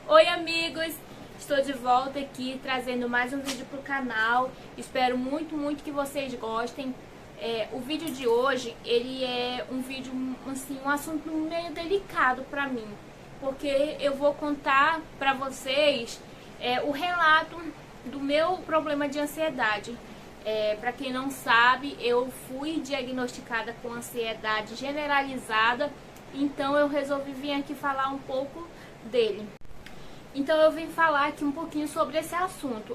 Oi amigos, estou de volta aqui trazendo mais um vídeo para o canal. Espero muito que vocês gostem. O vídeo de hoje, ele é um vídeo, assim, um assunto meio delicado para mim, porque eu vou contar para vocês o relato do meu problema de ansiedade. Para quem não sabe, eu fui diagnosticada com ansiedade generalizada, então eu resolvi vir aqui falar um pouco dele. Então eu vim falar aqui um pouquinho sobre esse assunto.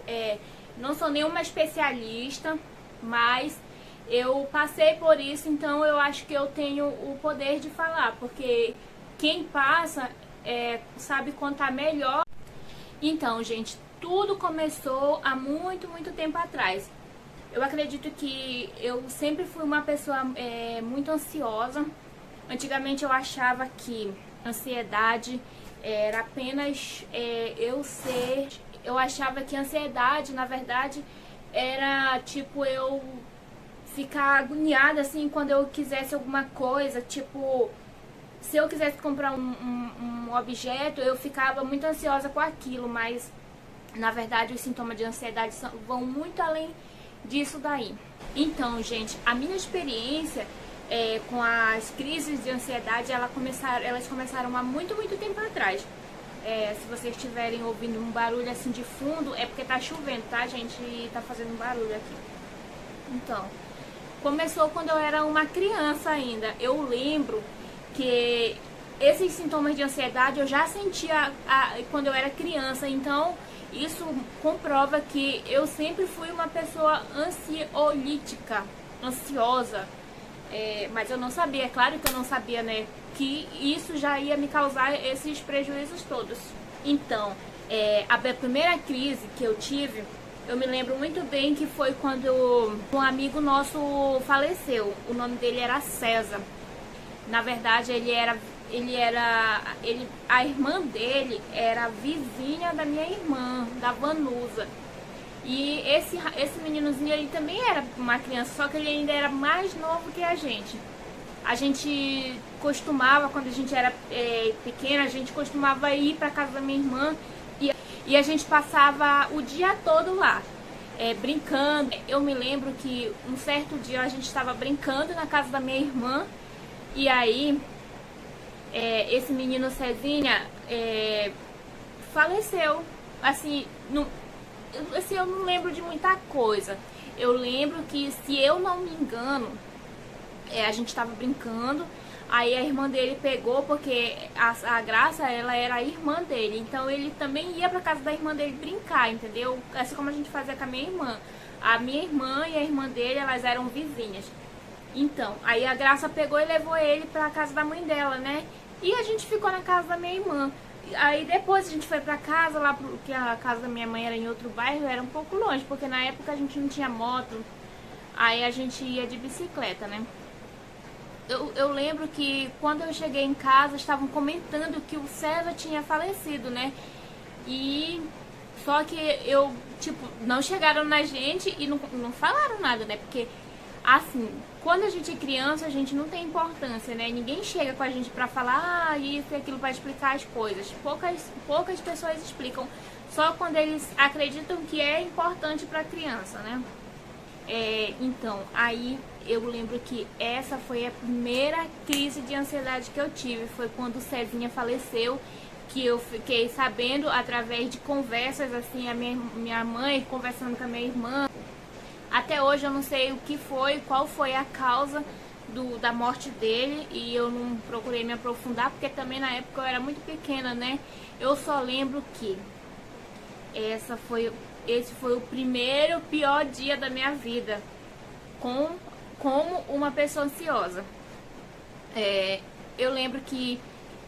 Não sou nenhuma especialista, mas eu passei por isso, então eu acho que eu tenho o poder de falar, porque quem passa sabe contar melhor. Então, gente, tudo começou há muito tempo atrás. Eu acredito que eu sempre fui uma pessoa muito ansiosa. Antigamente eu achava que ansiedade era apenas eu achava que ansiedade, na verdade, era tipo eu ficar agoniada assim quando eu quisesse alguma coisa, tipo, se eu quisesse comprar um objeto, eu ficava muito ansiosa com aquilo, mas na verdade os sintomas de ansiedade vão muito além disso daí. Então, gente, a minha experiência com as crises de ansiedade, elas começaram há muito tempo atrás. Se vocês estiverem ouvindo um barulho assim de fundo, é porque tá chovendo, tá, gente? E tá fazendo um barulho aqui. Então, começou quando eu era uma criança ainda. Eu lembro que esses sintomas de ansiedade eu já sentia quando eu era criança. Então, isso comprova que eu sempre fui uma pessoa ansiolítica, ansiosa. Mas eu não sabia, é claro que eu não sabia, né, que isso já ia me causar esses prejuízos todos. Então, a primeira crise que eu tive, eu me lembro muito bem que foi quando um amigo nosso faleceu. O nome dele era César. Na verdade, a irmã dele era vizinha da minha irmã, da Vanusa. E esse meninozinho, ele também era uma criança, só que ele ainda era mais novo que a gente. A gente costumava, quando a gente era pequena, a gente costumava ir para casa da minha irmã e a gente passava o dia todo lá, brincando. Eu me lembro que um certo dia a gente estava brincando na casa da minha irmã e aí esse menino Cezinha faleceu, assim, eu não lembro de muita coisa. Eu lembro que, se eu não me engano, a gente tava brincando, aí a irmã dele pegou, porque a Graça, ela era a irmã dele, então ele também ia pra casa da irmã dele brincar, entendeu? Assim como a gente fazia com a minha irmã. A minha irmã e a irmã dele, elas eram vizinhas. Então, aí a Graça pegou e levou ele pra casa da mãe dela, né? E a gente ficou na casa da minha irmã. Aí depois a gente foi pra casa, lá porque a casa da minha mãe era em outro bairro, era um pouco longe, porque na época a gente não tinha moto, aí a gente ia de bicicleta, né? Eu lembro que quando eu cheguei em casa, estavam comentando que o César tinha falecido, né? E só que não chegaram na gente e não falaram nada, né? Porque, assim, quando a gente é criança, a gente não tem importância, né? Ninguém chega com a gente pra falar isso e aquilo, pra explicar as coisas. Poucas pessoas explicam, só quando eles acreditam que é importante pra criança, né? Então, aí eu lembro que essa foi a primeira crise de ansiedade que eu tive. Foi quando o Cezinha faleceu, que eu fiquei sabendo através de conversas, assim, a minha mãe conversando com a minha irmã. Até hoje eu não sei qual foi a causa da morte dele, e eu não procurei me aprofundar, porque também na época eu era muito pequena, né? Eu só lembro que esse foi o primeiro pior dia da minha vida como uma pessoa ansiosa. Eu lembro que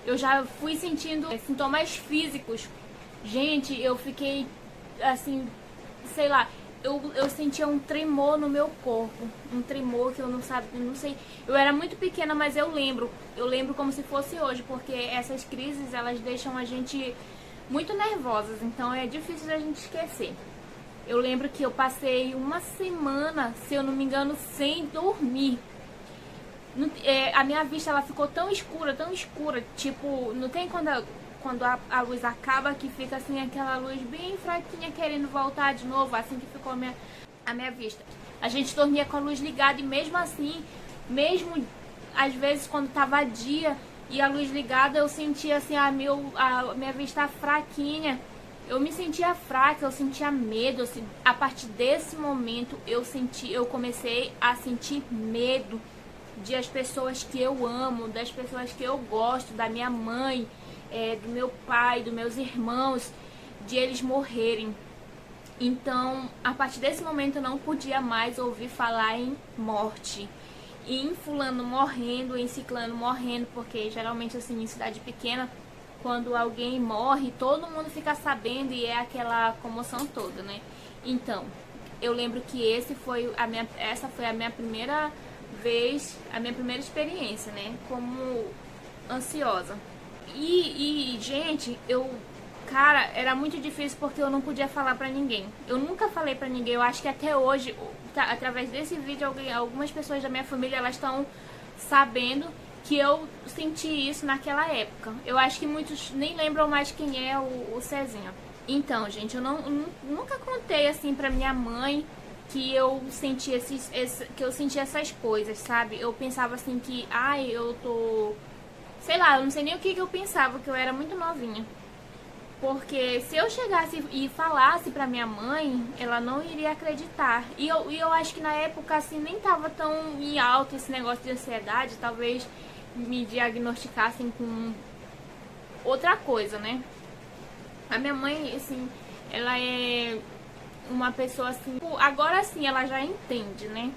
eu já fui sentindo sintomas físicos. Gente, eu fiquei assim, sei lá, eu sentia um tremor no meu corpo, um tremor que eu não sei, eu era muito pequena, mas eu lembro como se fosse hoje, porque essas crises, elas deixam a gente muito nervosas, então é difícil da gente esquecer. Eu lembro que eu passei uma semana, se eu não me engano, sem dormir. A minha vista, ela ficou tão escura, tipo, não tem quando a luz acaba, que fica assim aquela luz bem fraquinha querendo voltar de novo, assim que ficou a minha vista. A gente dormia com a luz ligada e mesmo assim, mesmo às vezes quando tava dia e a luz ligada, eu sentia assim a minha vista fraquinha. Eu me sentia fraca, eu sentia medo, assim, a partir desse momento eu comecei a sentir medo de as pessoas que eu amo, das pessoas que eu gosto, da minha mãe, do meu pai, dos meus irmãos, de eles morrerem. Então, a partir desse momento eu não podia mais ouvir falar em morte, em fulano morrendo, em ciclano morrendo, porque geralmente assim em cidade pequena, quando alguém morre, todo mundo fica sabendo e é aquela comoção toda, né? Então, eu lembro que essa foi a minha primeira vez, a minha primeira experiência, né? Como ansiosa. Gente, cara, era muito difícil porque eu não podia falar pra ninguém. Eu nunca falei pra ninguém. Eu acho que até hoje, através desse vídeo, algumas pessoas da minha família, elas estão sabendo que eu senti isso naquela época. Eu acho que muitos nem lembram mais quem é o Cezinha. Então, gente, eu nunca contei assim pra minha mãe que eu senti essas coisas, sabe? Eu pensava assim que, eu tô... Sei lá, eu não sei nem o que eu pensava, que eu era muito novinha. Porque se eu chegasse e falasse pra minha mãe, ela não iria acreditar. E eu acho que na época, assim, nem tava tão em alta esse negócio de ansiedade. Talvez me diagnosticassem com outra coisa, né? A minha mãe, assim, ela é uma pessoa assim... Agora sim, ela já entende, né?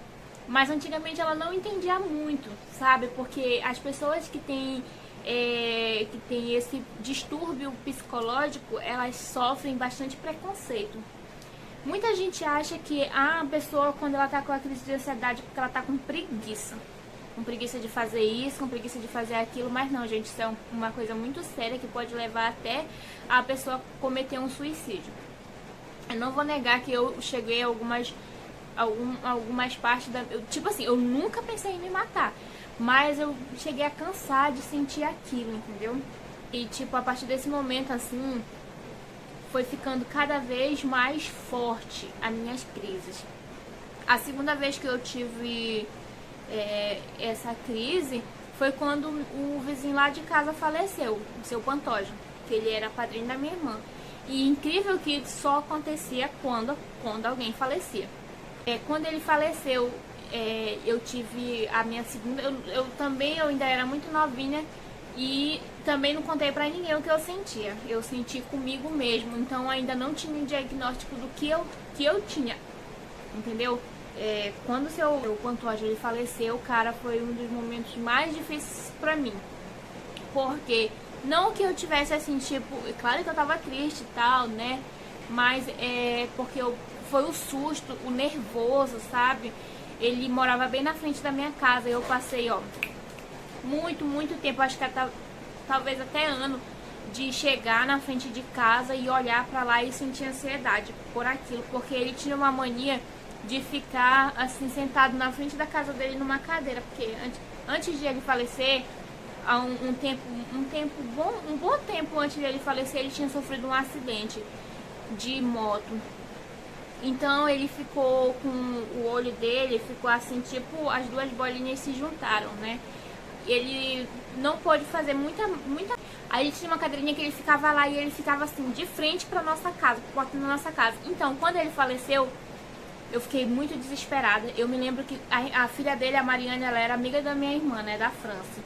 Mas antigamente ela não entendia muito, sabe? Porque as pessoas que têm esse distúrbio psicológico, elas sofrem bastante preconceito. Muita gente acha que a pessoa, quando ela tá com a crise de ansiedade, porque ela tá com preguiça de fazer isso, com preguiça de fazer aquilo, mas não, gente, isso é uma coisa muito séria que pode levar até a pessoa cometer um suicídio. Eu não vou negar que eu cheguei a algumas partes da... Tipo assim, eu nunca pensei em me matar, mas eu cheguei a cansar de sentir aquilo, entendeu? E tipo, a partir desse momento, assim, foi ficando cada vez mais forte as minhas crises. A segunda vez que eu tive essa crise foi quando o vizinho lá de casa faleceu, o seu Pantoja, que ele era padrinho da minha irmã. E incrível que só acontecia quando alguém falecia. Quando ele faleceu, eu tive a minha segunda... Eu ainda era muito novinha e também não contei pra ninguém o que eu sentia. Eu senti comigo mesmo, então ainda não tinha um diagnóstico do que eu tinha, entendeu? Quando o seu Pantoja ele faleceu, cara, foi um dos momentos mais difíceis pra mim. Porque, não que eu tivesse assim, tipo... Claro que eu tava triste e tal, né? Mas porque foi o susto, o nervoso, sabe? Ele morava bem na frente da minha casa. Eu passei, muito tempo, acho que talvez até ano, de chegar na frente de casa e olhar pra lá e sentir ansiedade por aquilo. Porque ele tinha uma mania de ficar assim sentado na frente da casa dele numa cadeira, porque antes de ele falecer, há um bom tempo antes de ele falecer, ele tinha sofrido um acidente de moto. Então ele ficou com o olho dele, ficou assim, tipo, as duas bolinhas se juntaram, né? Ele não pôde fazer muita... Aí ele tinha uma cadeirinha que ele ficava lá e ele ficava assim, de frente pra nossa casa, porta da nossa casa. Então, quando ele faleceu, eu fiquei muito desesperada. Eu me lembro que a filha dele, a Mariane, ela era amiga da minha irmã, né, da França.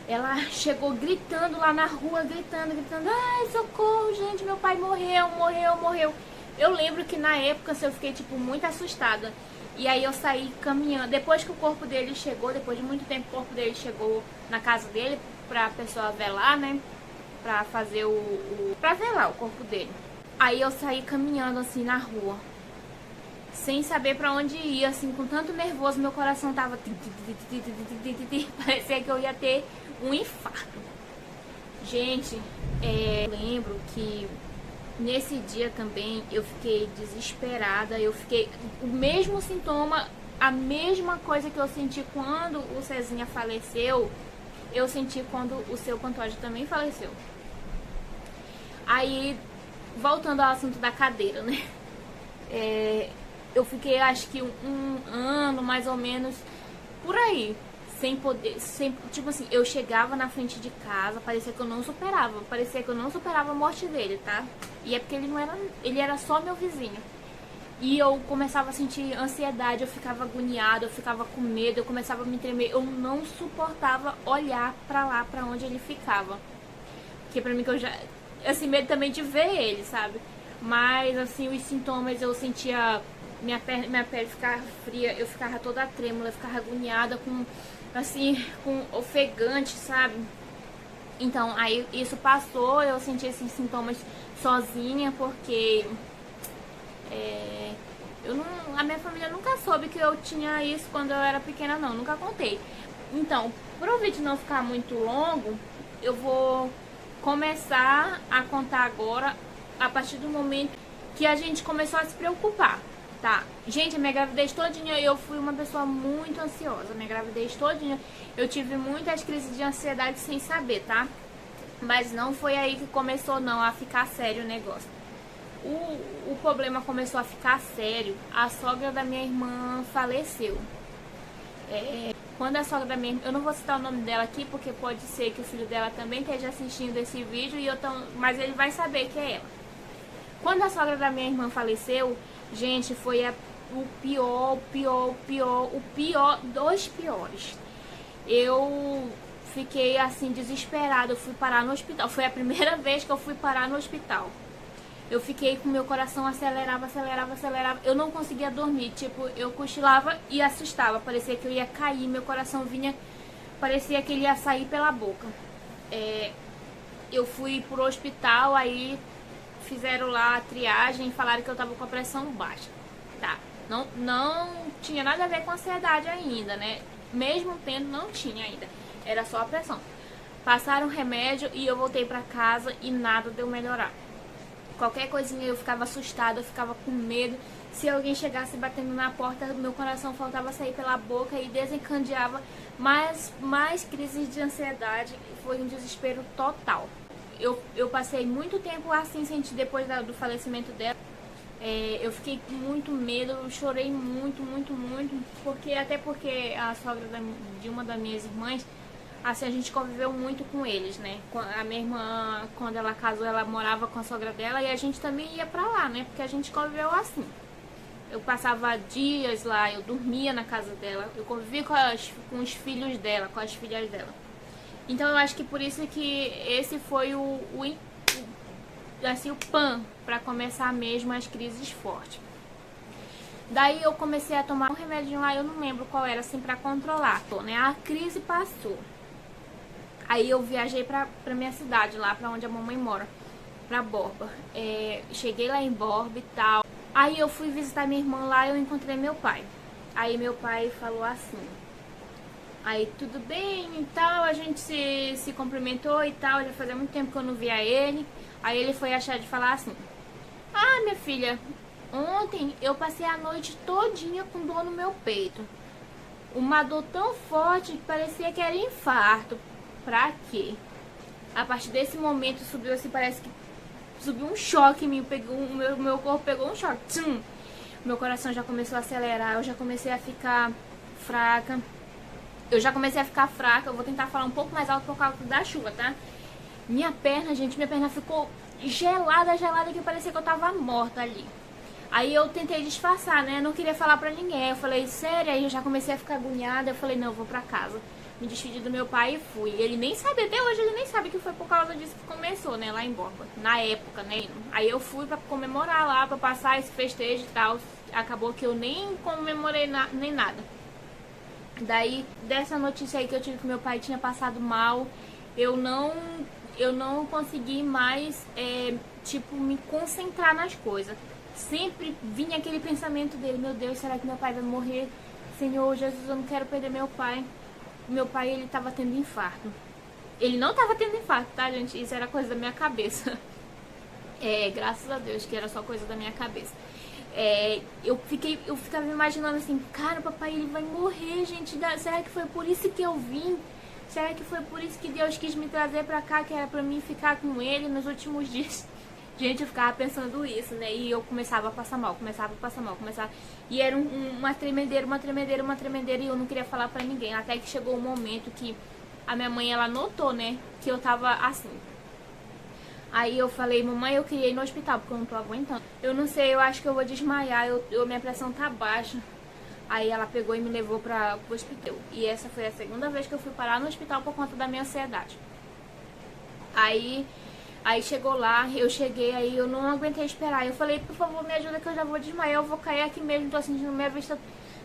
Ela chegou gritando lá na rua, gritando, ai, socorro, gente, meu pai morreu. Eu lembro que na época eu fiquei, tipo, muito assustada. E aí eu saí caminhando. Depois que o corpo dele chegou, depois de muito tempo, o corpo dele chegou na casa dele pra pessoa velar, né? Pra fazer pra velar o corpo dele. Aí eu saí caminhando, assim, na rua, sem saber pra onde ir, assim, com tanto nervoso, meu coração tava... Parecia que eu ia ter um infarto. Gente, eu lembro que nesse dia também eu fiquei desesperada, eu fiquei... O mesmo sintoma, a mesma coisa que eu senti quando o Cezinha faleceu, eu senti quando o seu Pantoja também faleceu. Aí, voltando ao assunto da cadeira, né? Eu fiquei, acho que um ano, mais ou menos, por aí, sem poder, tipo assim, eu chegava na frente de casa, parecia que eu não superava a morte dele, tá? E é porque ele era só meu vizinho. E eu começava a sentir ansiedade, eu ficava agoniada, eu ficava com medo, eu começava a me tremer, eu não suportava olhar pra lá, pra onde ele ficava. Porque pra mim que eu já, esse medo também de ver ele, sabe? Mas assim, os sintomas eu sentia minha pele ficava fria, eu ficava toda trêmula, eu ficava agoniada com assim, com ofegante, sabe? Então, aí isso passou, eu senti esses sintomas sozinha, porque a minha família nunca soube que eu tinha isso quando eu era pequena, não, nunca contei. Então, para o vídeo não ficar muito longo, eu vou começar a contar agora, a partir do momento que a gente começou a se preocupar, tá? Gente, a minha gravidez todinha, eu fui uma pessoa muito ansiosa, minha gravidez todinha, eu tive muitas crises de ansiedade sem saber, tá? Mas não foi aí que começou não a ficar sério o negócio. O problema começou a ficar sério, a sogra da minha irmã faleceu. Quando a sogra da minha irmã, eu não vou citar o nome dela aqui, porque pode ser que o filho dela também esteja assistindo esse vídeo, mas ele vai saber que é ela. Quando a sogra da minha irmã faleceu, gente, foi o pior dos piores. Eu fiquei assim desesperada, eu fui parar no hospital, foi a primeira vez que eu fui parar no hospital. Eu fiquei com meu coração acelerava, eu não conseguia dormir, tipo, eu cochilava e assustava, parecia que eu ia cair, meu coração vinha, parecia que ele ia sair pela boca. Eu fui pro hospital, aí fizeram lá a triagem e falaram que eu tava com a pressão baixa, tá? Não tinha nada a ver com ansiedade ainda, né? Mesmo tendo, não tinha ainda, era só a pressão. Passaram remédio e eu voltei pra casa e nada deu melhorar. Qualquer coisinha eu ficava assustada, eu ficava com medo. Se alguém chegasse batendo na porta, meu coração faltava sair pela boca e desencadeava mais crises de ansiedade. Foi um desespero total. Eu passei muito tempo assim, senti depois do falecimento dela. Eu fiquei com muito medo, eu chorei muito, até porque a sogra de uma das minhas irmãs, assim, a gente conviveu muito com eles, né? A minha irmã, quando ela casou, ela morava com a sogra dela e a gente também ia pra lá, né? Porque a gente conviveu assim. Eu passava dias lá, eu dormia na casa dela, eu convivia com os filhos dela, com as filhas dela. Então eu acho que por isso que esse foi o PAN pra começar mesmo as crises fortes. Daí eu comecei a tomar um remédio lá, eu não lembro qual era, assim, pra controlar, né? A crise passou. Aí eu viajei pra minha cidade, lá pra onde a mamãe mora, pra Borba. Cheguei lá em Borba e tal. Aí eu fui visitar minha irmã lá e eu encontrei meu pai. Aí meu pai falou assim, aí tudo bem e tal, a gente se cumprimentou e tal, já fazia muito tempo que eu não via ele. Aí ele foi achar de falar assim, ah, minha filha, ontem eu passei a noite todinha com dor no meu peito. Uma dor tão forte que parecia que era infarto. Pra quê? A partir desse momento subiu assim, parece que subiu um choque em mim, meu corpo pegou um choque. Tchum! Meu coração já começou a acelerar, eu já comecei a ficar fraca. Eu vou tentar falar um pouco mais alto por causa da chuva, tá? Minha perna ficou gelada, que parecia que eu tava morta ali. Aí eu tentei disfarçar, né? Eu não queria falar pra ninguém. Eu falei, sério? Aí eu já comecei a ficar agoniada. Eu falei, não, eu vou pra casa. Me despedi do meu pai e fui. Ele nem sabe, até hoje ele nem sabe que foi por causa disso que começou, né? Lá em Borba, na época, né? Aí eu fui pra comemorar lá, pra passar esse festejo e tal. Acabou que eu nem comemorei nem nada. Daí, dessa notícia aí que eu tive que meu pai tinha passado mal, eu não consegui mais, tipo, me concentrar nas coisas. Sempre vinha aquele pensamento dele, meu Deus, será que meu pai vai morrer? Senhor Jesus, eu não quero perder meu pai. Meu pai, ele tava tendo infarto. Ele não tava tendo infarto, tá, gente? Isso era coisa da minha cabeça. Graças a Deus que era só coisa da minha cabeça. Eu ficava imaginando assim, cara, o papai, ele vai morrer, gente. Será que foi por isso que eu vim? Será que foi por isso que Deus quis me trazer pra cá, que era pra mim ficar com ele nos últimos dias? Gente, eu ficava pensando isso, né? E eu começava a passar mal, E era uma tremedeira, e eu não queria falar pra ninguém. Até que chegou um momento que a minha mãe, ela notou, né? Que eu tava assim. Aí eu falei, mamãe, eu queria ir no hospital, porque eu não tô aguentando. Eu não sei, eu acho que eu vou desmaiar, minha pressão tá baixa. Aí ela pegou e me levou pro hospital. E essa foi a segunda vez que eu fui parar no hospital por conta da minha ansiedade. Aí chegou lá, eu cheguei, aí eu não aguentei esperar. Eu falei, por favor, me ajuda que eu já vou desmaiar, eu vou cair aqui mesmo, tô sentindo minha vista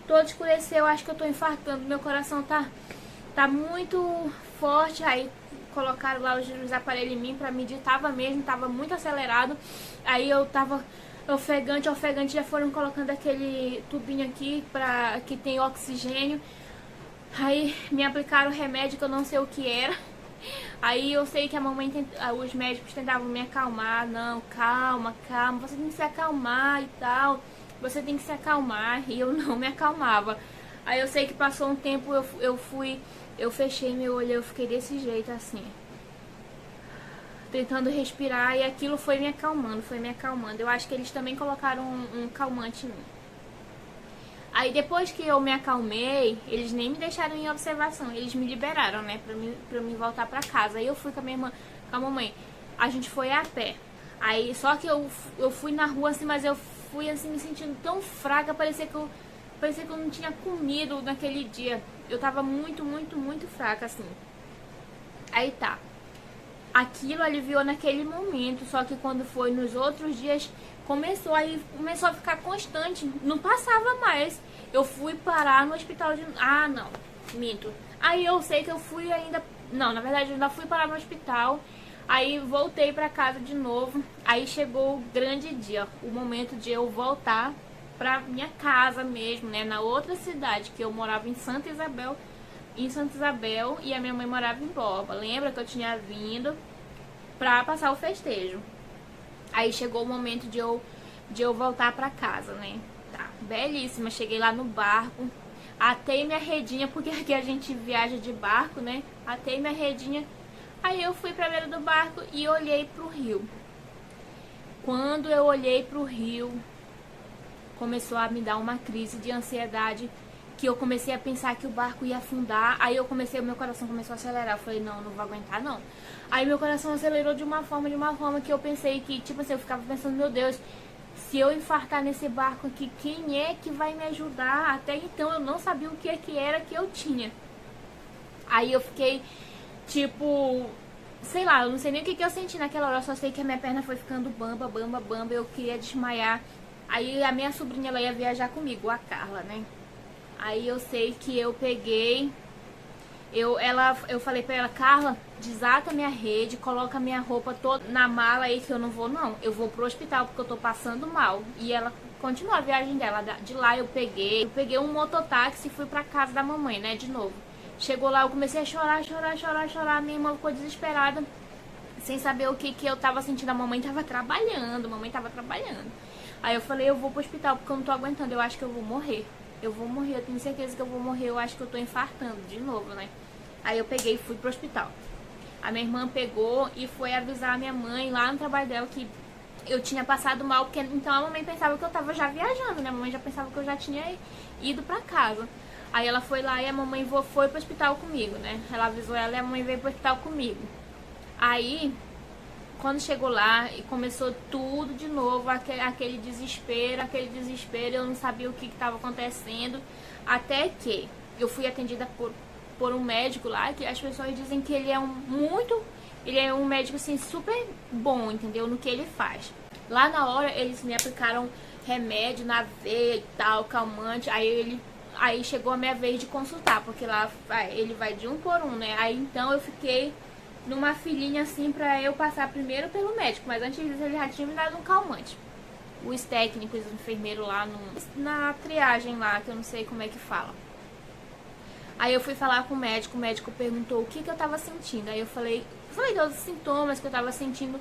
toda escureceu, eu acho que eu tô infartando, meu coração tá muito forte. Aí colocaram lá os aparelhos em mim pra medir, tava muito acelerado. Aí eu tava ofegante, já foram colocando aquele tubinho aqui que tem oxigênio. Aí me aplicaram o remédio que eu não sei o que era. Aí eu sei que os médicos tentavam me acalmar. Não, calma, você tem que se acalmar e tal. Você tem que se acalmar. E eu não me acalmava. Aí eu sei que passou um tempo, eu fechei meu olho, eu fiquei desse jeito assim, tentando respirar, e aquilo foi me acalmando. Eu acho que eles também colocaram um calmante em mim. Aí depois que eu me acalmei, eles nem me deixaram em observação, eles me liberaram, né, pra mim voltar pra casa. Aí eu fui com a minha irmã, com a mamãe, a gente foi a pé. Aí só que eu fui na rua assim, mas eu fui assim me sentindo tão fraca, parecia que eu não tinha comido naquele dia. Eu tava muito fraca assim. Aí tá. Aquilo aliviou naquele momento, só que quando foi nos outros dias, começou a ficar constante, não passava mais. Eu fui parar no hospital de... Ah, não, minto. Aí eu sei que eu fui ainda... Não, na verdade eu ainda fui parar no hospital. Aí voltei pra casa de novo. Aí chegou o grande dia, o momento de eu voltar pra minha casa mesmo, né? Na outra cidade, que eu morava em Santa Isabel, e a minha mãe morava em Borba. Lembra que eu tinha vindo pra passar o festejo? Aí chegou o momento de eu voltar pra casa, né? Tá, belíssima. Cheguei lá no barco, atei minha redinha, porque aqui a gente viaja de barco, né? Atei minha redinha. Aí eu fui pra beira do barco e olhei pro rio. Quando eu olhei pro rio, começou a me dar uma crise de ansiedade, que eu comecei a pensar que o barco ia afundar. Aí meu coração começou a acelerar. Eu falei, não vou aguentar não. Aí meu coração acelerou de uma forma que eu pensei que, tipo assim, eu ficava pensando, meu Deus, se eu infartar nesse barco aqui, quem é que vai me ajudar? Até então eu não sabia o que era que eu tinha. Aí eu fiquei, tipo, sei lá, eu não sei nem o que eu senti naquela hora, eu só sei que a minha perna foi ficando bamba, eu queria desmaiar. Aí a minha sobrinha, ela ia viajar comigo, a Carla, né? Aí eu sei que eu peguei, eu falei pra ela, Carla, desata minha rede, coloca minha roupa toda na mala aí, que eu não vou não. Eu vou pro hospital porque eu tô passando mal. E ela continuou a viagem dela. De lá eu peguei um mototáxi e fui pra casa da mamãe, né, de novo. Chegou lá, eu comecei a chorar. Minha irmã ficou desesperada, sem saber o que eu tava sentindo. A mamãe tava trabalhando. Aí eu falei, eu vou pro hospital porque eu não tô aguentando, eu acho que eu vou morrer. Eu tenho certeza que eu vou morrer, eu acho que eu tô infartando de novo, né? Aí eu peguei e fui pro hospital. A minha irmã pegou e foi avisar a minha mãe lá no trabalho dela que eu tinha passado mal, porque então a mamãe pensava que eu tava já viajando, né? A mamãe já pensava que eu já tinha ido pra casa. Aí ela foi lá e a mamãe foi pro hospital comigo, né? Ela avisou ela e a mamãe veio pro hospital comigo. Aí, quando chegou lá e começou tudo de novo, aquele desespero, eu não sabia o que estava acontecendo, até que eu fui atendida por um médico lá, que as pessoas dizem que ele é um médico assim super bom, entendeu, no que ele faz. Lá na hora eles me aplicaram remédio na veia e tal, calmante, aí chegou a minha vez de consultar, porque lá ele vai de um por um, né, aí então eu fiquei numa filinha assim pra eu passar primeiro pelo médico, mas antes disso ele já tinha me dado um calmante. Os técnicos, os enfermeiros lá na triagem lá, que eu não sei como é que fala. Aí eu fui falar com o médico perguntou o que eu tava sentindo. Aí eu falei todos os sintomas que eu tava sentindo,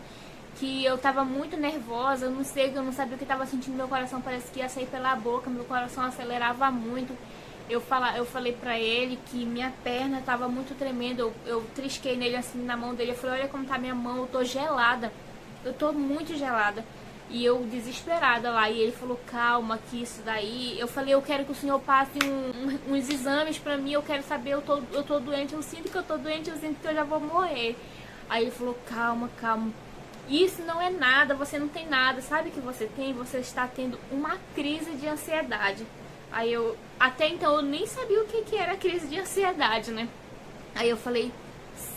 que eu tava muito nervosa, eu não sabia o que eu tava sentindo, meu coração parece que ia sair pela boca, meu coração acelerava muito. Eu falei pra ele que minha perna tava muito tremenda, eu trisquei nele assim na mão dele, eu falei, olha como tá minha mão, eu tô gelada. eu tô muito gelada. E eu desesperada lá, e ele falou, calma, que isso daí... Eu falei, eu quero que o senhor passe uns exames pra mim, eu quero saber, eu tô doente, eu sinto que eu tô doente, eu sinto que eu já vou morrer. Aí ele falou, calma, calma, isso não é nada, você não tem nada, sabe o que você tem? Você está tendo uma crise de ansiedade. Aí até então eu nem sabia o que era crise de ansiedade, né? Aí eu falei,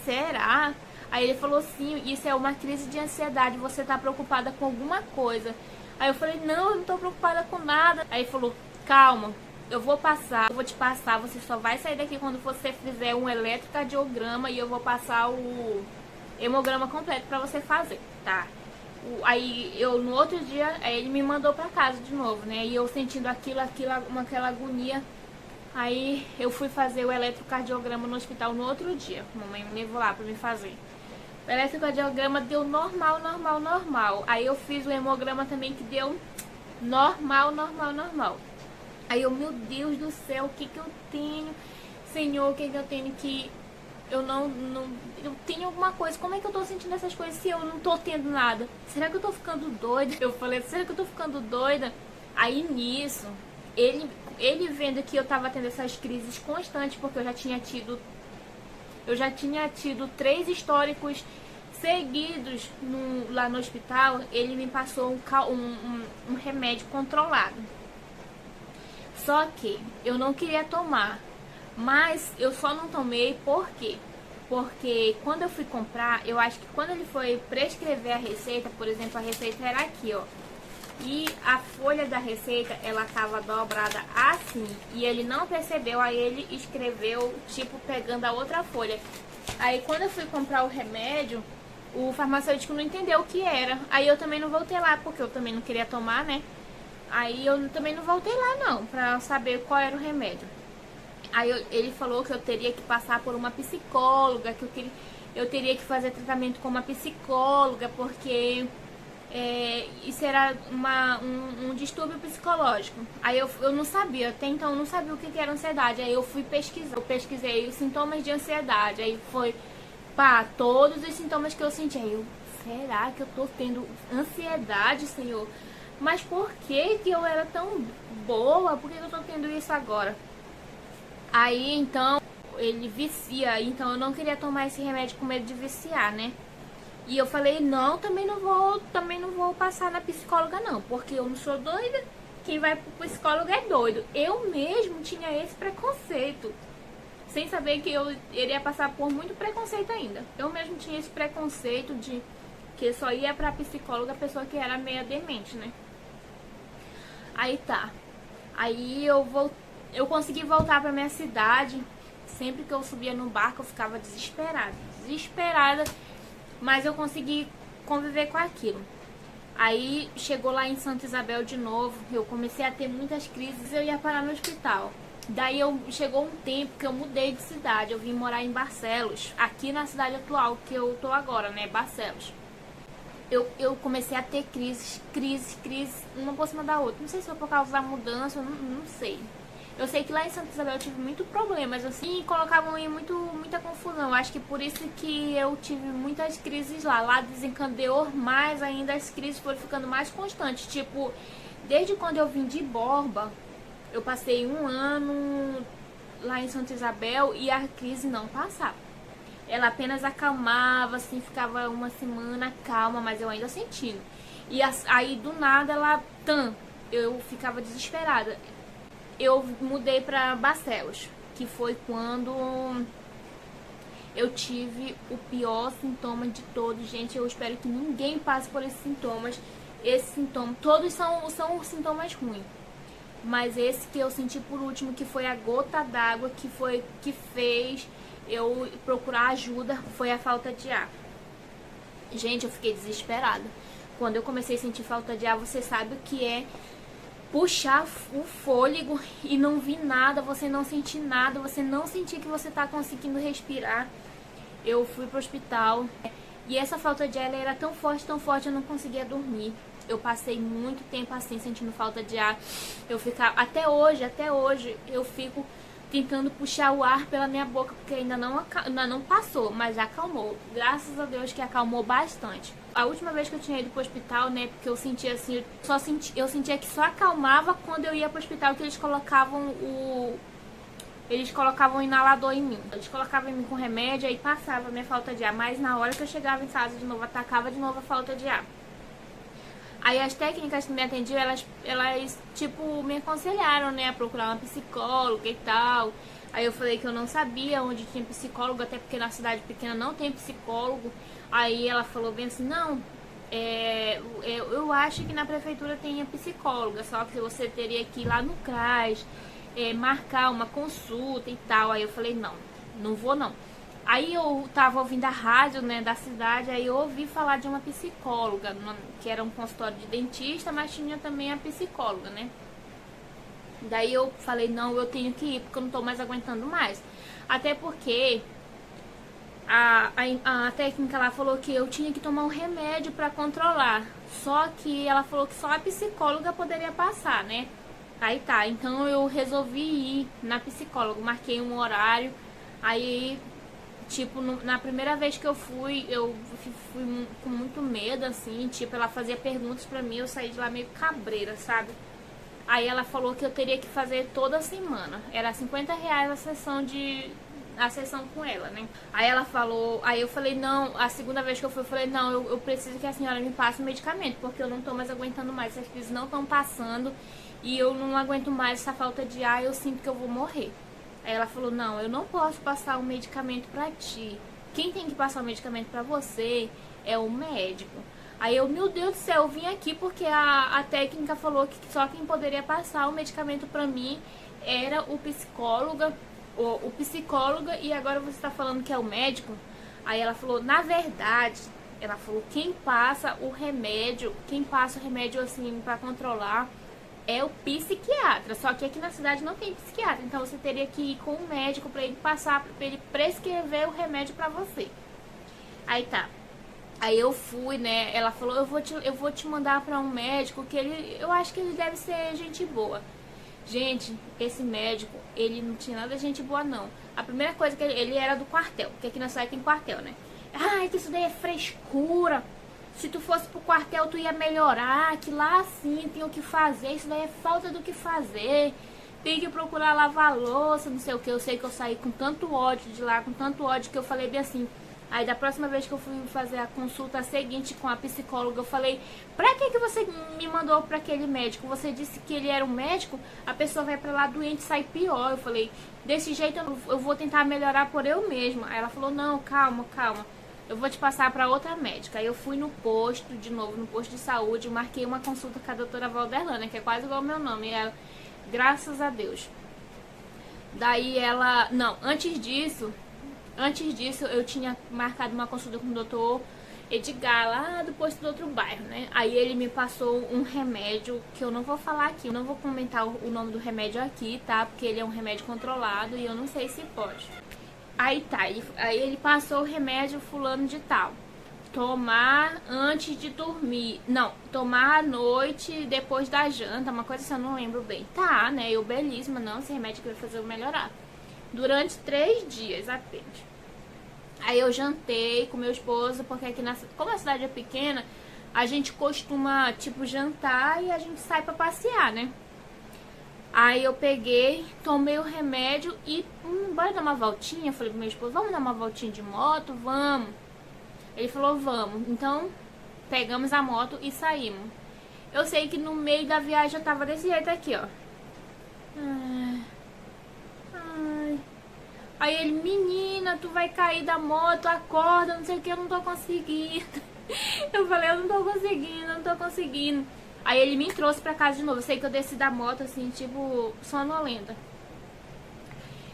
será? Aí ele falou, sim, isso é uma crise de ansiedade, você tá preocupada com alguma coisa. Aí eu falei, não, eu não tô preocupada com nada. Aí ele falou, calma, eu vou te passar, você só vai sair daqui quando você fizer um eletrocardiograma e eu vou passar o hemograma completo pra você fazer, tá? Aí no outro dia, ele me mandou pra casa de novo, né? E eu sentindo aquela agonia. Aí eu fui fazer o eletrocardiograma no hospital no outro dia. A mamãe me levou lá pra me fazer. O eletrocardiograma deu normal, normal, normal. Aí eu fiz o hemograma também que deu normal, normal, normal. Aí eu, meu Deus do céu, o que que eu tenho? Senhor, o que que eu tenho que... Eu tenho alguma coisa. Como é que eu tô sentindo essas coisas se eu não tô tendo nada? Será que eu tô ficando doida? Eu falei, será que eu tô ficando doida? Aí nisso, ele vendo que eu tava tendo essas crises constantes, porque eu já tinha tido 3 históricos seguidos lá no hospital, ele me passou um remédio controlado. Só que eu não queria tomar, mas eu só não tomei por quê? Porque quando eu fui comprar, eu acho que quando ele foi prescrever a receita, por exemplo, a receita era aqui, ó. E a folha da receita, ela tava dobrada assim, e ele não percebeu, aí ele escreveu, tipo, pegando a outra folha. Aí quando eu fui comprar o remédio, o farmacêutico não entendeu o que era. Aí eu também não voltei lá, porque eu também não queria tomar, né? Aí eu também não voltei lá não, pra saber qual era o remédio. Aí ele falou que eu teria que passar por uma psicóloga, que eu teria que fazer tratamento com uma psicóloga, porque isso era um distúrbio psicológico. Aí eu não sabia, até então eu não sabia o que era ansiedade. Aí eu fui pesquisar, eu pesquisei os sintomas de ansiedade. Aí foi, pá, todos os sintomas que eu senti. Aí eu, será que eu tô tendo ansiedade, Senhor? Mas por que eu era tão boa? Por que eu tô tendo isso agora? Aí então ele vicia, então eu não queria tomar esse remédio com medo de viciar, né? E eu falei, não, também não vou passar na psicóloga não, porque eu não sou doida, quem vai pro psicólogo é doido. Eu mesmo tinha esse preconceito, sem saber que eu iria passar por muito preconceito ainda. Eu mesmo tinha esse preconceito de que só ia pra psicóloga a pessoa que era meia demente, né? Aí tá, aí eu consegui voltar pra minha cidade. Sempre que eu subia no barco eu ficava desesperada, mas eu consegui conviver com aquilo. Aí chegou lá em Santa Isabel de novo, eu comecei a ter muitas crises, eu ia parar no hospital. Daí chegou um tempo que eu mudei de cidade, eu vim morar em Barcelos, aqui na cidade atual que eu tô agora, né, Barcelos. Eu comecei a ter crises, uma por cima da outra. Não sei se foi por causa da mudança, não sei. Eu sei que lá em Santa Isabel eu tive muito problemas, assim, e colocavam em muita confusão. Acho que por isso que eu tive muitas crises lá. Lá desencadeou mais ainda, as crises foram ficando mais constantes. Tipo, desde quando eu vim de Borba, eu passei 1 ano lá em Santa Isabel e a crise não passava. Ela apenas acalmava, assim, ficava 1 semana calma, mas eu ainda sentindo. E aí, do nada, eu ficava desesperada. Eu mudei pra Barcelos, que foi quando eu tive o pior sintoma de todos. Gente, eu espero que ninguém passe por esses sintomas. Todos são sintomas ruins. Mas esse que eu senti por último, que foi a gota d'água, que fez eu procurar ajuda, foi a falta de ar. Gente, eu fiquei desesperada. Quando eu comecei a sentir falta de ar, você sabe o que é puxar o fôlego e não vir nada, você não sentir nada, você não sentir que você tá conseguindo respirar. Eu fui pro hospital e essa falta de ar ela era tão forte, eu não conseguia dormir. Eu passei muito tempo assim, sentindo falta de ar. Eu ficava, até hoje, eu fico tentando puxar o ar pela minha boca, porque ainda não passou, mas acalmou. Graças a Deus que acalmou bastante. A última vez que eu tinha ido pro hospital, né, porque eu sentia assim, eu sentia que só acalmava quando eu ia pro hospital, que eles colocavam o inalador em mim. Eles colocavam em mim com remédio, aí passava a minha falta de ar. Mas na hora que eu chegava em casa de novo, atacava de novo a falta de ar. Aí as técnicas que me atendiam, elas tipo, me aconselharam, né, a procurar uma psicóloga e tal. Aí eu falei que eu não sabia onde tinha psicólogo, até porque na cidade pequena não tem psicólogo. Aí ela falou bem assim, não, eu acho que na prefeitura tem a psicóloga, só que você teria que ir lá no CRAS, marcar uma consulta e tal. Aí eu falei, não vou não. Aí eu tava ouvindo a rádio, né, da cidade, aí eu ouvi falar de uma psicóloga, que era um consultório de dentista, mas tinha também a psicóloga, né. Daí eu falei, não, eu tenho que ir, porque eu não tô mais aguentando mais. Até porque a técnica lá falou que eu tinha que tomar um remédio pra controlar. Só que ela falou que só a psicóloga poderia passar, né. Aí tá, então eu resolvi ir na psicóloga, marquei um horário, aí... Tipo, na primeira vez que eu fui com muito medo, assim, tipo, ela fazia perguntas pra mim, eu saí de lá meio cabreira, sabe? Aí ela falou que eu teria que fazer toda semana, era R$50 a sessão com ela, né? Aí ela falou, aí eu falei, não, a segunda vez que eu fui, eu falei, não, eu preciso que a senhora me passe o medicamento, porque eu não tô mais aguentando mais, essas crises não estão passando, e eu não aguento mais essa falta de ar, eu sinto que eu vou morrer. Aí ela falou, não, eu não posso passar o medicamento pra ti. Quem tem que passar o medicamento pra você é o médico. Aí eu, meu Deus do céu, eu vim aqui porque a técnica falou que só quem poderia passar o medicamento pra mim era o psicóloga e agora você tá falando que é o médico? Aí ela falou, na verdade, ela falou, quem passa o remédio assim pra controlar é o psiquiatra, só que aqui na cidade não tem psiquiatra, então você teria que ir com o médico pra ele passar, pra ele prescrever o remédio pra você. Aí tá. Aí eu fui, né, ela falou, eu vou te mandar pra um médico que eu acho que ele deve ser gente boa. Gente, esse médico, ele não tinha nada de gente boa não. A primeira coisa que ele era do quartel, porque aqui na cidade tem quartel, né. Ai, que isso daí é frescura. Se tu fosse pro quartel, tu ia melhorar, que lá sim tem o que fazer, isso daí é falta do que fazer, tem que procurar lavar louça, não sei o que. Eu sei que eu saí com tanto ódio de lá, com tanto ódio que eu falei bem assim. Aí da próxima vez que eu fui fazer a consulta seguinte com a psicóloga, eu falei, pra que você me mandou pra aquele médico? Você disse que ele era um médico, a pessoa vai pra lá doente e sai pior. Eu falei, desse jeito eu vou tentar melhorar por eu mesma. Aí ela falou, não, calma, eu vou te passar pra outra médica. Aí eu fui no posto, de novo, no posto de saúde, marquei uma consulta com a doutora Valderlana, que é quase igual ao meu nome. E ela, graças a Deus. Daí ela... Não, antes disso, eu tinha marcado uma consulta com o doutor Edgar, lá do posto do outro bairro, né? Aí ele me passou um remédio, que eu não vou falar aqui, eu não vou comentar o nome do remédio aqui, tá? Porque ele é um remédio controlado e eu não sei se pode. Aí tá, aí ele passou o remédio fulano de tal. Tomar antes de dormir. Não, tomar à noite depois da janta, uma coisa assim, eu não lembro bem. Tá, né, eu belíssima, não, esse remédio que vai fazer eu melhorar. Durante 3 dias apenas. Aí eu jantei com meu esposo, porque aqui como a cidade é pequena, a gente costuma, tipo, jantar e a gente sai pra passear, né? Aí eu peguei, tomei o remédio e bora dar uma voltinha. Falei pro meu esposo, vamos dar uma voltinha de moto? Vamos. Ele falou, vamos. Então, pegamos a moto e saímos. Eu sei que no meio da viagem eu tava desse jeito aqui, ó. Ai. Aí ele, menina, tu vai cair da moto, acorda, não sei o que, eu não tô conseguindo. Eu falei, eu não tô conseguindo. Aí ele me trouxe pra casa de novo. Eu sei que eu desci da moto, assim, tipo, sonolenta.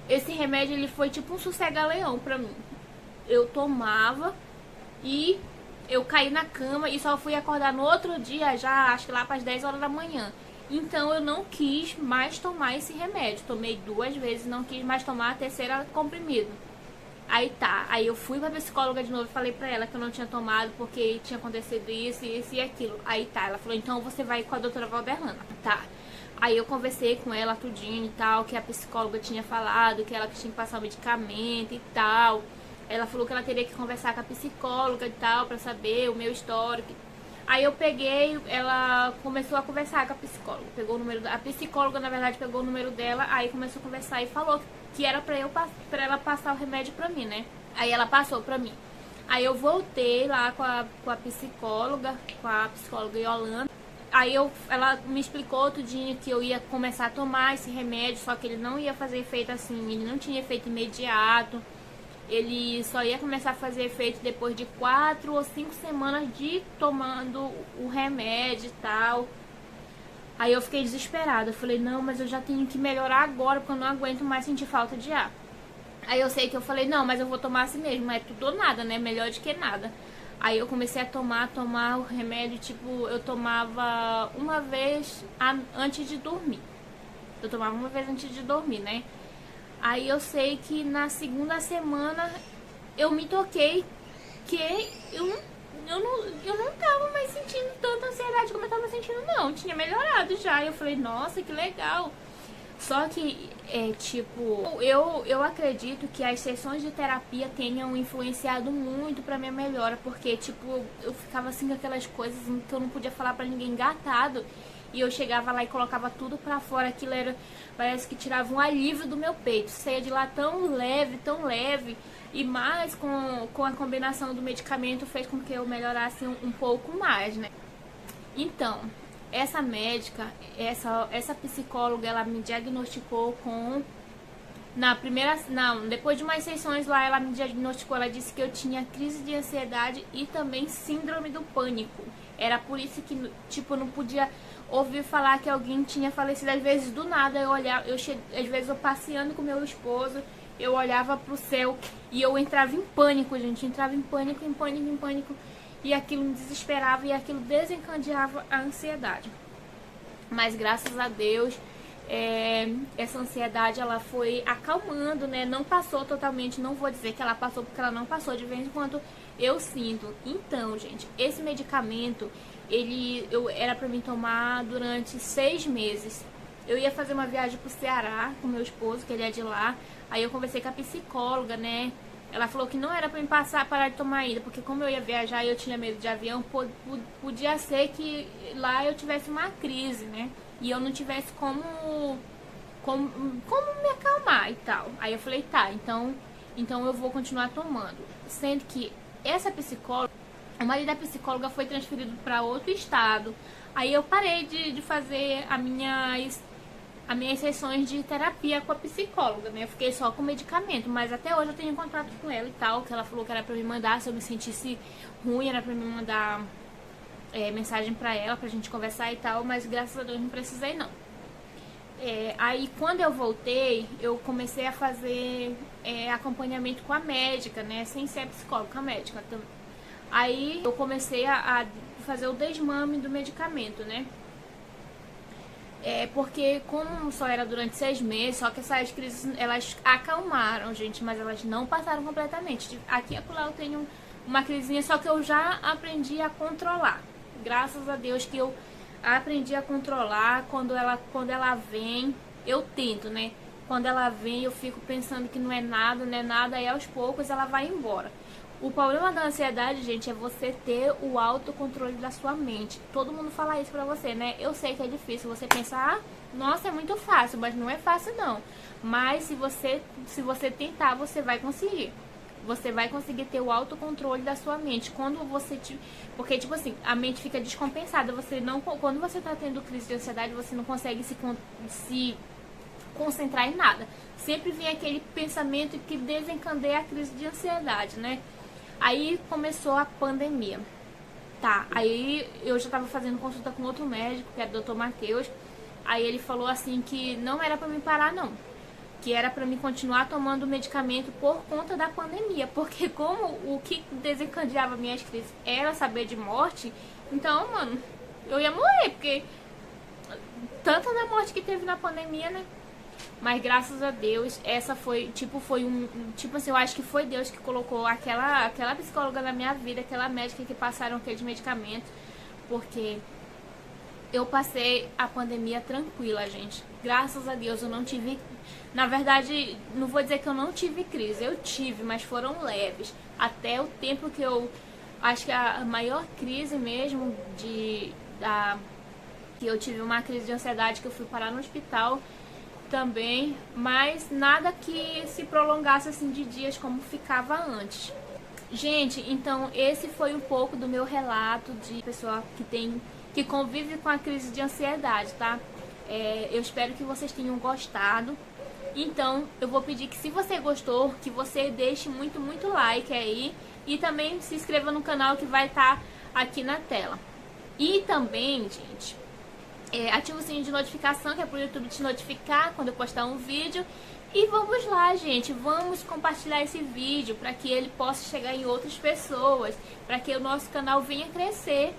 Esse remédio, ele foi tipo um sossega-leão pra mim. Eu tomava e eu caí na cama e só fui acordar no outro dia, já acho que lá pras 10 horas da manhã. Então eu não quis mais tomar esse remédio. Tomei 2 vezes, não quis mais tomar a terceira comprimido. Aí tá, aí eu fui pra psicóloga de novo e falei pra ela que eu não tinha tomado porque tinha acontecido isso e aquilo. Aí tá, ela falou, então você vai com a doutora Valderlana. Tá. Aí eu conversei com ela tudinho e tal, que a psicóloga tinha falado, que ela tinha que passar o medicamento e tal. Ela falou que ela teria que conversar com a psicóloga e tal, pra saber o meu histórico. Aí eu peguei, ela começou a conversar com a psicóloga. Pegou o número a psicóloga, na verdade, pegou o número dela, aí começou a conversar e falou que era pra ela passar o remédio pra mim, né? Aí ela passou pra mim. Aí eu voltei lá com a psicóloga Yolanda. Aí ela me explicou tudinho que eu ia começar a tomar esse remédio, só que ele não ia fazer efeito assim, ele não tinha efeito imediato. Ele só ia começar a fazer efeito depois de 4 ou 5 semanas de tomando o remédio e tal. Aí eu fiquei desesperada, eu falei, não, mas eu já tenho que melhorar agora, porque eu não aguento mais sentir falta de ar. Aí eu sei que eu falei, não, mas eu vou tomar assim mesmo, é tudo ou nada, né, melhor do que nada. Aí eu comecei a tomar o remédio, tipo, eu tomava uma vez antes de dormir. Eu tomava uma vez antes de dormir, né? Aí eu sei que na segunda semana eu me toquei que eu não tava mais sentindo tanta ansiedade como eu tava sentindo, não. Tinha melhorado já. Eu falei, nossa, que legal. Só que, eu acredito que as sessões de terapia tenham influenciado muito pra minha melhora. Porque, eu ficava assim com aquelas coisas que eu não podia falar pra ninguém, engatado. E eu chegava lá e colocava tudo pra fora. Aquilo era, parece que tirava um alívio do meu peito. Saía de lá tão leve. E mais com a combinação do medicamento fez com que eu melhorasse um pouco mais, né? Então, essa médica, essa psicóloga, ela me diagnosticou com... depois de umas sessões lá, ela me diagnosticou, ela disse que eu tinha crise de ansiedade e também síndrome do pânico. Era por isso que, eu não podia ouvir falar que alguém tinha falecido. Às vezes, do nada, às vezes eu passeando com meu esposo, eu olhava pro céu e eu entrava em pânico, gente. Entrava em pânico. E aquilo me desesperava e aquilo desencadeava a ansiedade. Mas, graças a Deus, essa ansiedade, ela foi acalmando, né? Não passou totalmente, não vou dizer que ela passou, porque ela não passou. De vez em quando eu sinto. Então, gente, esse medicamento, era pra mim tomar durante 6 meses. Eu ia fazer uma viagem pro Ceará com meu esposo, que ele é de lá. Aí eu conversei com a psicóloga, né? Ela falou que não era pra mim parar de tomar ainda, porque como eu ia viajar e eu tinha medo de avião, podia ser que lá eu tivesse uma crise, né? E eu não tivesse como me acalmar e tal. Aí eu falei, tá, então eu vou continuar tomando. Sendo que essa psicóloga, o marido da psicóloga foi transferido para outro estado. Aí eu parei de fazer as minhas sessões de terapia com a psicóloga, né? Eu fiquei só com medicamento, mas até hoje eu tenho contato com ela e tal, que ela falou que era pra me mandar, se eu me sentisse ruim, era pra me mandar mensagem pra ela, pra gente conversar e tal, mas graças a Deus não precisei, não. Aí quando eu voltei, eu comecei a fazer acompanhamento com a médica, né? Sem ser psicóloga, com a médica também. Aí eu comecei a fazer o desmame do medicamento, né? Porque como só era durante 6 meses, só que essas crises, elas acalmaram, gente, mas elas não passaram completamente. Aqui e acolá eu tenho uma crisinha, só que eu já aprendi a controlar. Graças a Deus que eu aprendi a controlar. Quando ela vem, eu tento, né? Quando ela vem, eu fico pensando que não é nada, e aos poucos ela vai embora. O problema da ansiedade, gente, é você ter o autocontrole da sua mente. Todo mundo fala isso pra você, né? Eu sei que é difícil você pensar, nossa, é muito fácil, mas não é fácil não. Mas se você tentar, você vai conseguir. Você vai conseguir ter o autocontrole da sua mente. Quando você porque, a mente fica descompensada. Quando você tá tendo crise de ansiedade, você não consegue se concentrar em nada. Sempre vem aquele pensamento que desencadeia a crise de ansiedade, né? Aí começou a pandemia. Tá, aí eu já tava fazendo consulta com outro médico, que era o Dr. Matheus. Aí ele falou assim que não era pra mim parar, não. Que era pra mim continuar tomando medicamento por conta da pandemia. Porque como o que desencadeava minhas crises era saber de morte, então, mano, eu ia morrer. Porque tanta da morte que teve na pandemia, né? Mas graças a Deus, essa foi eu acho que foi Deus que colocou aquela psicóloga na minha vida, aquela médica que passaram aqueles medicamentos, porque eu passei a pandemia tranquila, gente. Graças a Deus eu não tive... Na verdade, não vou dizer que eu não tive crise. Eu tive, mas foram leves. Até o tempo que eu... Acho que a maior crise mesmo que eu tive uma crise de ansiedade, que eu fui parar no hospital também. Mas nada que se prolongasse assim de dias como ficava antes. Gente, então esse foi um pouco do meu relato de pessoa que convive com a crise de ansiedade, tá? Eu espero que vocês tenham gostado. Então, eu vou pedir que, se você gostou, que você deixe muito like aí. E também se inscreva no canal, que vai estar aqui na tela. E também, gente, ativa o sininho de notificação, que é pro YouTube te notificar quando eu postar um vídeo. E vamos lá, gente, vamos compartilhar esse vídeo para que ele possa chegar em outras pessoas, para que o nosso canal venha crescer.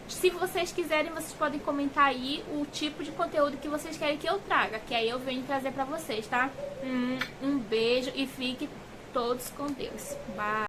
Se vocês quiserem, vocês podem comentar aí o tipo de conteúdo que vocês querem que eu traga, que aí eu venho trazer pra vocês, tá? Um beijo e fiquem todos com Deus. Bye!